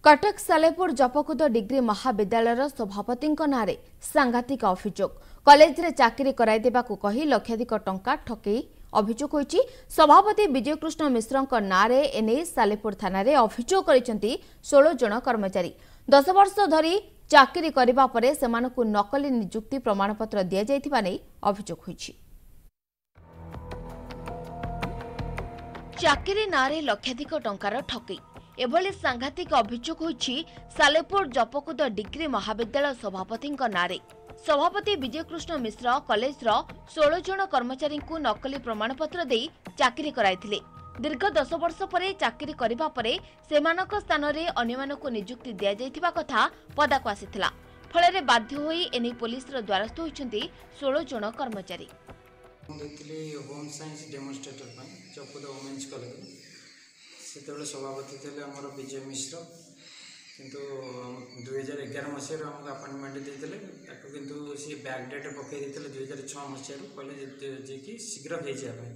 Cuttack Salepur जपकुद degree महाविद्यालय सभापति नारे सांघातिक अभियोग कॉलेज रे चाकरी कराई देबाकू कही लक्षाधिक टंका ठकई अभियोग होईची। सभापति विजयकृष्ण मिश्र नारे एने सालेपुर थाना रे अभियोग करिसेंती 16 जन कर्मचारी। 10 वर्ष धरी चाकरी करिबा परे सेमानकू नकली नियुक्ति प्रमाणपत्र दिया जायथिबा नै अभियोग होईची। चाकरी नारे लक्षाधिक टंकार ठकई एभली सांघातिक अभियोग होईची सालेपुर जपकुद डिग्री महाविद्यालय सभापति नारे। सभापति विजयकृष्ण मिश्र कॉलेज 16 जन कर्मचारी को नकली प्रमाणपत्र दे चाकरी कराइथिले। दीर्घ 10 वर्ष परे चाकरी करिबा परे सेमानक स्थान रे अन्यमानकू नियुक्ति दिया जायथिबा कथा पदाकू आसीथिला। फଳରେ बाध्य होई एनी पुलिस रो द्वारस्थ होइछन्ती 16 जन कर्मचारी। होम साइंस डेमोन्स्ट्रेटर जपकुद वुमेन्स कॉलेज से सभापति थे आमर विजय मिश्र किंतु 2011 मसीह आमको अपॉइंटमेंट देते किंतु सी बैक डेट पकई 2006 मसीह कहले जी कि शीघ्र हो जाए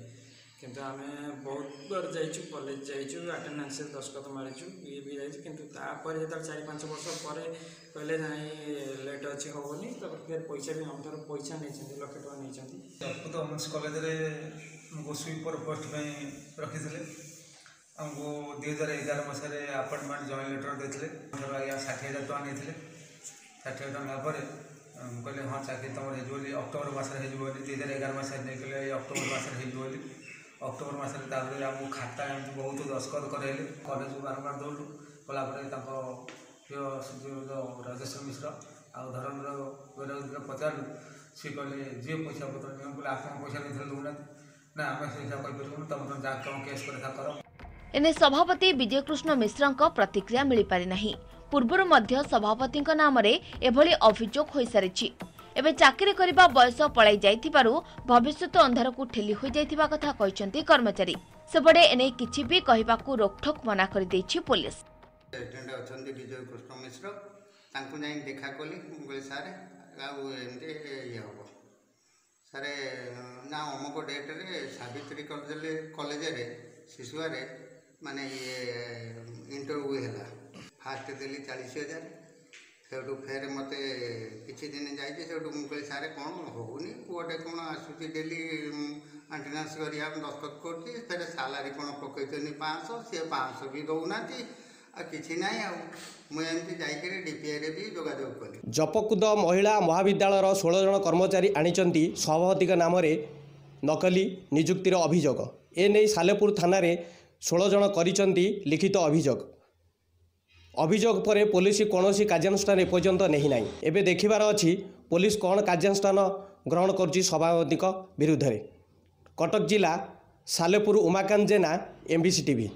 किंतु आम बहुत बार जाइए कॉलेज जाइए अटेंडेंस दस्खत मारीचु ये भी जाइए किंतु तापर जो 4-5 वर्ष पर कहले ना लेट अच्छे हेनी फिर पैसा भी हम पैसा नहीं लक्ष टका नहीं वुमेन्स कॉलेज स्वीपर पोस्ट रखी आमको 2011 मसीह अपॉइंटमेंट जॉइन लेटर देते 60,000 टका नहीं 60,000 टका कहले हाँ चाकरी तुम हो अक्टोबर मसरे हो 2011 मसीह नहीं कहले अक्टोबर मसरे हो अक्टोबर मसरे आमको खाता एमती बहुत दस्खत कराइले कॉलेज बारंबार दौड़ू कलापर राजेश्वर मिश्र आ धर्मेन्द्र पचारू सी कहले जी पैसा पत्र नहीं बोले आप पैसा नहीं दौना ना आम से कहीपर तुम जहाँ कौन केस कर एने सभापति विजयकृष्ण मिश्र प्रतिक्रिया मिल पारि नाही। पूर्वर मध्य सभापति नाम रे एभली अभियोग होई सारिछि। एबे चाकरी करिबा बयस पळाई जाइथिबारु भविष्यत अंधार को ठेली होई जाइथिबा कथा कहिसंती कर्मचारी। सेपटे एने किछि भी कहिबाकू रोकठोक मना करि दैछि पुलिस। एजेंट अछंती विजयकृष्ण मिश्र तांकु जाई देखा कली बोले सारे आउ एमते ये हो सारे ना अमुक डेट रे सावित्री कॉलेज रे शिशुआ रे माने ये इंटरव्यू है फास्ट देली 40,000 से फेर मत किसी दिन जाइए से मुझे सारे कौन होनी पुटे कौन आसूँ डेली आंटेनान्स कर दस्खत कर फिर सालारी कौन पकई 500 सी 500 भी दौना कि ना मुझे जाकर डीपीआई भी जोगाजोग कली। जपकुद महिला महाविद्यालय 16 जन कर्मचारी आनिचंती सभापति नाम नकली नियुक्तिर अभियोग एने सालेपुर थाना 16 जन करिचंती लिखित अभियोग पर पुलिस कौन कार्यानुष्ठान एपर्यंत नहीं ना। एबे देखिबार अछि पुलिस कौन कार्यानुष्ठान ग्रहण करुछि सभापति विरुद्ध। कटक जिला सालेपुर उमाकांत जेना MBC TV।